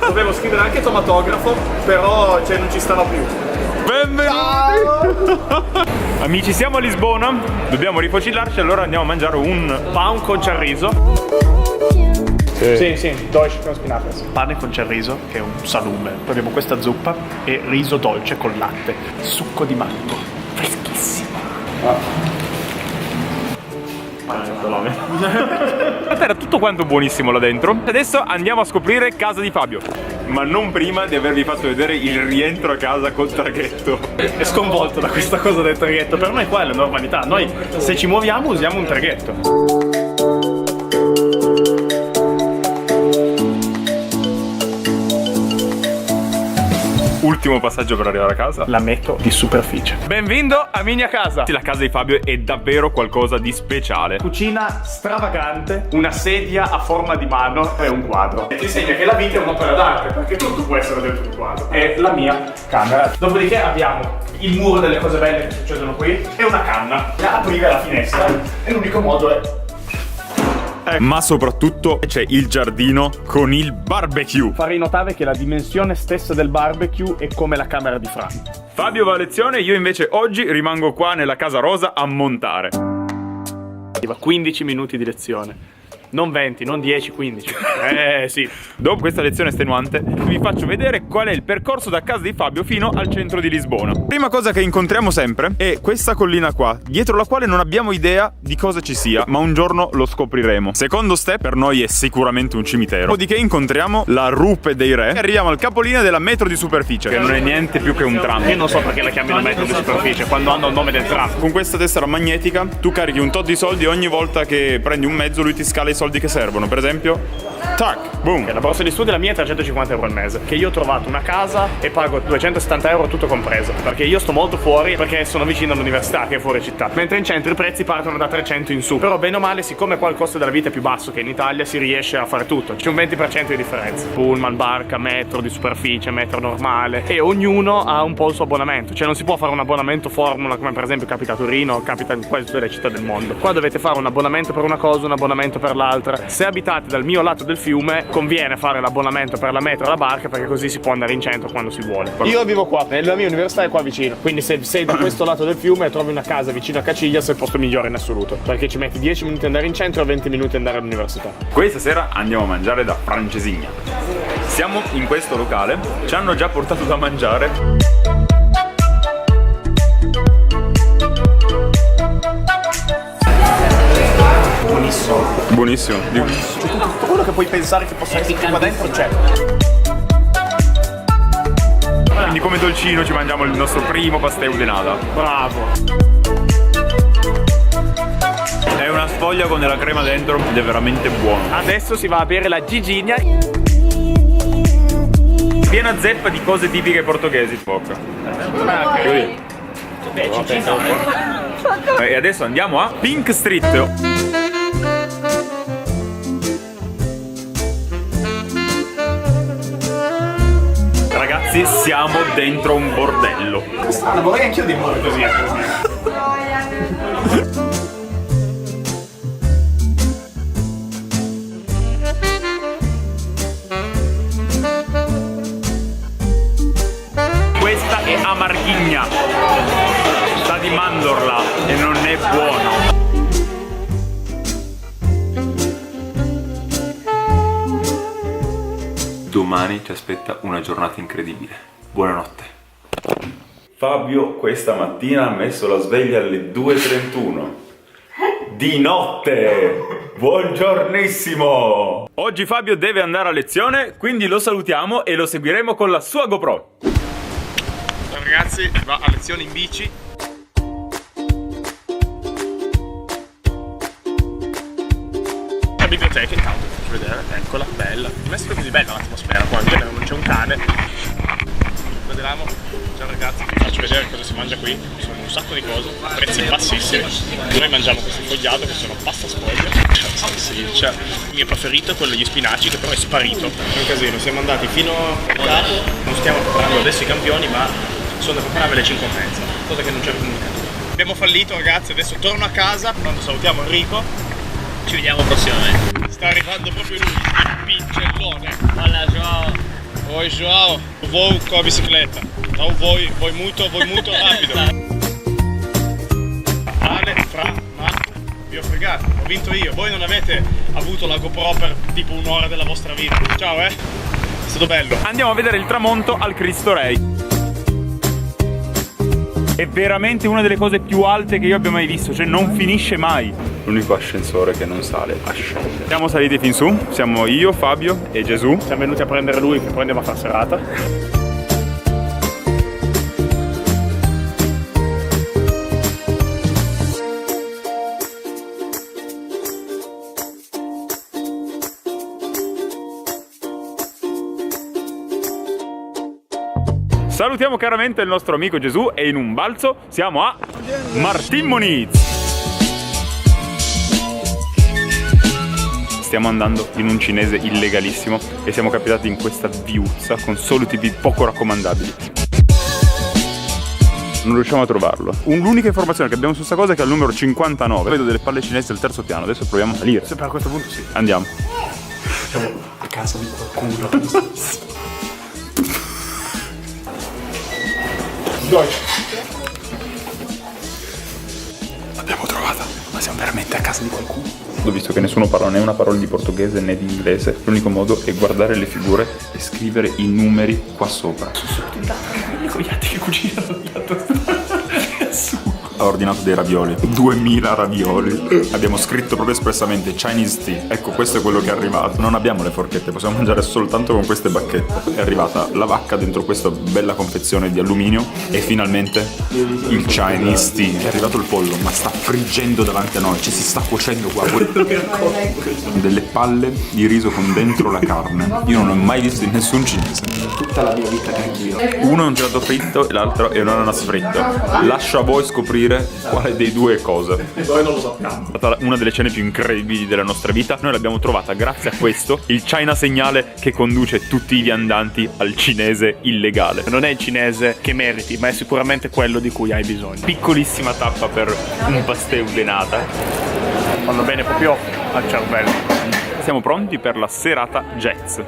Dovevo scrivere anche tomatografo, però non ci stava più. Benvenuti! Amici, siamo a Lisbona, dobbiamo rifocillarci, allora andiamo a mangiare un Pan con chorizo. Sì, dolce con spinache. Pane con chorizo, che è un salume. Poi abbiamo questa zuppa e riso dolce con latte. Succo di mango, freschissimo. Era tutto quanto buonissimo là dentro. Adesso andiamo a scoprire casa di Fabio, ma non prima di avervi fatto vedere il rientro a casa col traghetto. È sconvolto da questa cosa del traghetto. Per noi qua è la normalità. Noi se ci muoviamo usiamo un traghetto. Ultimo passaggio per arrivare a casa. La metto di superficie. Benvenuto a mia casa. La casa di Fabio è davvero qualcosa di speciale. Cucina stravagante, una sedia a forma di mano e un quadro. E ti insegna che la vita è un'opera d'arte, perché tutto può essere dentro un quadro. È la mia camera. Dopodiché abbiamo il muro delle cose belle che succedono qui e una canna. Da aprire la finestra e l'unico modo è... Ma soprattutto c'è il giardino con il barbecue. Farei notare che la dimensione stessa del barbecue è come la camera di Fran. Fabio va a lezione, io invece oggi rimango qua nella casa rosa a montare. 15 minuti di lezione. Non 20, non 10, 15. Sì. Dopo questa lezione estenuante vi faccio vedere qual è il percorso da casa di Fabio fino al centro di Lisbona. Prima cosa che incontriamo sempre è questa collina qua, dietro la quale non abbiamo idea di cosa ci sia, ma un giorno lo scopriremo. Secondo step, per noi è sicuramente un cimitero. Dopodiché incontriamo la Rupe dei Re e arriviamo al capolinea della metro di superficie, che non è niente più che un tram. Io non so perché la chiamino metro di superficie quando hanno il nome del tram. Con questa tessera magnetica tu carichi un tot di soldi e ogni volta che prendi un mezzo lui ti scala i soldi che servono. Per esempio, tac, boom. La borsa di studio la mia è 350 euro al mese, che io ho trovato una casa e pago 270 euro tutto compreso, perché io sto molto fuori, perché sono vicino all'università che è fuori città, mentre in centro i prezzi partono da 300 in su. Però bene o male, siccome qua il costo della vita è più basso che in Italia, si riesce a fare tutto. C'è un 20% di differenza. Pullman, barca, metro di superficie, metro normale, e ognuno ha un po' il suo abbonamento. Cioè non si può fare un abbonamento formula come per esempio capita a Torino, capita in quasi tutte le città del mondo. Qua dovete fare un abbonamento per una cosa, un abbonamento per l'altra. Se abitate dal mio lato del fiume conviene fare l'abbonamento per la metro e la barca, perché così si può andare in centro quando si vuole. Io vivo qua, la mia università è qua vicino, quindi se sei da questo lato del fiume e trovi una casa vicino a Caciglias è il posto migliore in assoluto, perché ci metti 10 minuti ad andare in centro e 20 minuti ad andare all'università. Questa sera andiamo a mangiare da Francesigna. Siamo in questo locale, ci hanno già portato da mangiare. Buonissimo. Tutto quello che puoi pensare che possa essere qua dentro c'è. Quindi come dolcino ci mangiamo il nostro primo pastel de nata. Bravo. È una sfoglia con della crema dentro ed è veramente buono. Adesso si va a bere la Giginia. Piena zeppa di cose tipiche portoghesi, bocca. Così. E adesso andiamo a Pink Street. Ragazzi, siamo dentro un bordello. Strano, vorrei anch'io di muovere così. Questa è amarghigna. Sta di mandorla e non è buono. Domani ci aspetta una giornata incredibile. Buonanotte. Fabio questa mattina ha messo la sveglia alle 2:31. Di notte! Buongiornissimo! Oggi Fabio deve andare a lezione, quindi lo salutiamo e lo seguiremo con la sua GoPro. Ciao ragazzi, va a lezione in bici. La biblioteca intanto faccio vedere, eccola, bella. Non è sempre così bella l'atmosfera qua, non c'è un cane. Vediamo, ciao ragazzi, vi faccio vedere cosa si mangia qui. Ci sono un sacco di cose, prezzi bassissimi. Noi mangiamo questo fogliato che sono pasta sfoglia, salsiccia. Il mio preferito è quello degli spinaci, che però è sparito. È un casino, siamo andati fino a capo, non stiamo preparando adesso i campioni, ma sono da preparare alle 5:30, cosa che non c'è più niente. Abbiamo fallito ragazzi, adesso torno a casa, quando salutiamo Enrico. Ci vediamo prossimamente. Sta arrivando proprio lui, il pincellone. Hola, Joao. Oi João, vou com a bicicletta. Então voi muito rapido. Vale, ma vi ho fregato, ho vinto io. Voi non avete avuto la GoPro per tipo un'ora della vostra vita. Ciao è stato bello. Andiamo a vedere il tramonto al Cristo Rei. È veramente una delle cose più alte che io abbia mai visto, cioè non finisce mai. L'unico ascensore che non sale, ascende. Siamo saliti fin su, siamo io, Fabio e Gesù. Siamo venuti a prendere lui che poi andiamo a far serata. Salutiamo caramente il nostro amico Gesù e in un balzo siamo a Martin Moniz. Stiamo andando in un cinese illegalissimo e siamo capitati in questa viuzza con solo tipi poco raccomandabili. Non riusciamo a trovarlo. L'unica informazione che abbiamo su questa cosa è che al numero 59 vedo delle palle cinesi al terzo piano. Adesso proviamo a salire. Sempre a questo punto sì. Andiamo. Siamo a casa di qualcuno. L'abbiamo trovata, ma siamo veramente a casa di qualcuno. Ho visto che nessuno parla né una parola di portoghese né di inglese. L'unico modo è guardare le figure e scrivere i numeri qua sopra. Con gli altri che cucinano Ha ordinato dei ravioli, 2000 ravioli. Abbiamo scritto proprio espressamente Chinese tea. Ecco, questo è quello che è arrivato. Non abbiamo le forchette, possiamo mangiare soltanto con queste bacchette. È arrivata la vacca dentro questa bella confezione di alluminio e finalmente il Chinese tea. È arrivato il pollo, ma sta friggendo davanti a noi, ci si sta cuocendo qua. Delle palle di riso con dentro la carne. Io non ho mai visto in nessun cinese. Tutta la mia vita che anch'io. Uno è un gelato fritto e l'altro è un ananas fritto. Lascio a voi scoprire quale dei due è cosa. Noi non lo sappiamo. È stata una delle scene più incredibili della nostra vita. Noi l'abbiamo trovata grazie a questo, il China segnale che conduce tutti i viandanti al cinese illegale. Non è il cinese che meriti, ma è sicuramente quello di cui hai bisogno. Piccolissima tappa per un pastel denata. Fanno bene proprio al cervello. Siamo pronti per la serata jazz.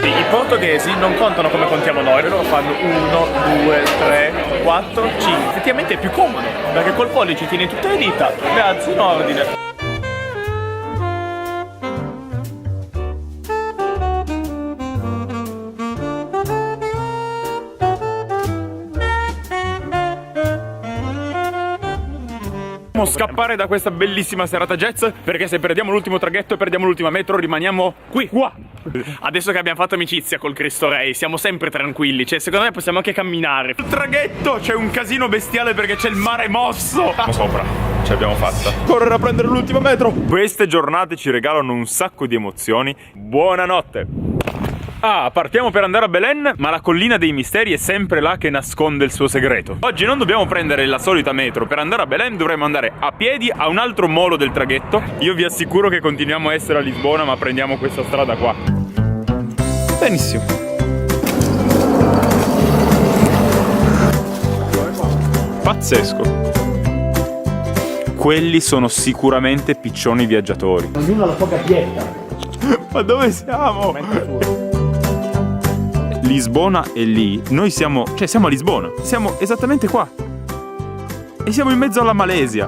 I portoghesi non contano come contiamo noi, loro fanno 1, 2, 3, 4, 5. Effettivamente è più comodo, perché col pollice tieni tutte le dita, le alzi in ordine. Scappare da questa bellissima serata jazz, perché se perdiamo l'ultimo traghetto e perdiamo l'ultima metro rimaniamo qui, qua. Adesso che abbiamo fatto amicizia col Cristo Rei siamo sempre tranquilli, cioè secondo me possiamo anche camminare. Il traghetto c'è un casino bestiale perché c'è il mare mosso. Siamo sopra, ce l'abbiamo fatta. Correre a prendere l'ultimo metro. Queste giornate ci regalano un sacco di emozioni. Buonanotte. Partiamo per andare a Belém, ma la collina dei misteri è sempre là che nasconde il suo segreto. Oggi non dobbiamo prendere la solita metro, per andare a Belém dovremo andare a piedi a un altro molo del traghetto. Io vi assicuro che continuiamo a essere a Lisbona, ma prendiamo questa strada qua. Benissimo. Pazzesco. Quelli sono sicuramente piccioni viaggiatori. Ognuno ha la sua gabbietta. Ma dove siamo? Lisbona è lì, noi siamo a Lisbona, siamo esattamente qua e siamo in mezzo alla Malesia.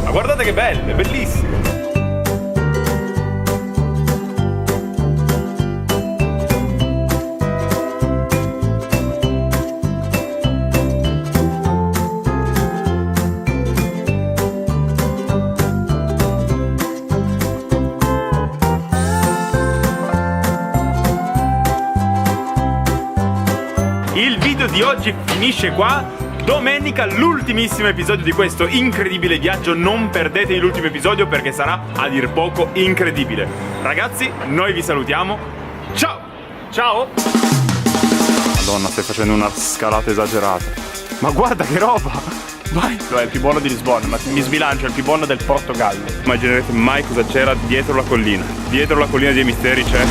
Ma guardate che belle, bellissime. Il video di oggi finisce qua. Domenica l'ultimissimo episodio di questo incredibile viaggio. Non perdetevi l'ultimo episodio perché sarà a dir poco incredibile. Ragazzi, noi vi salutiamo. Ciao! Ciao! Madonna, stai facendo una scalata esagerata. Ma guarda che roba! Vai! È il più buono di Lisbona, ma mi sbilancio, è il più buono del Portogallo. Immaginerete mai cosa c'era dietro la collina. Dietro la collina dei misteri c'è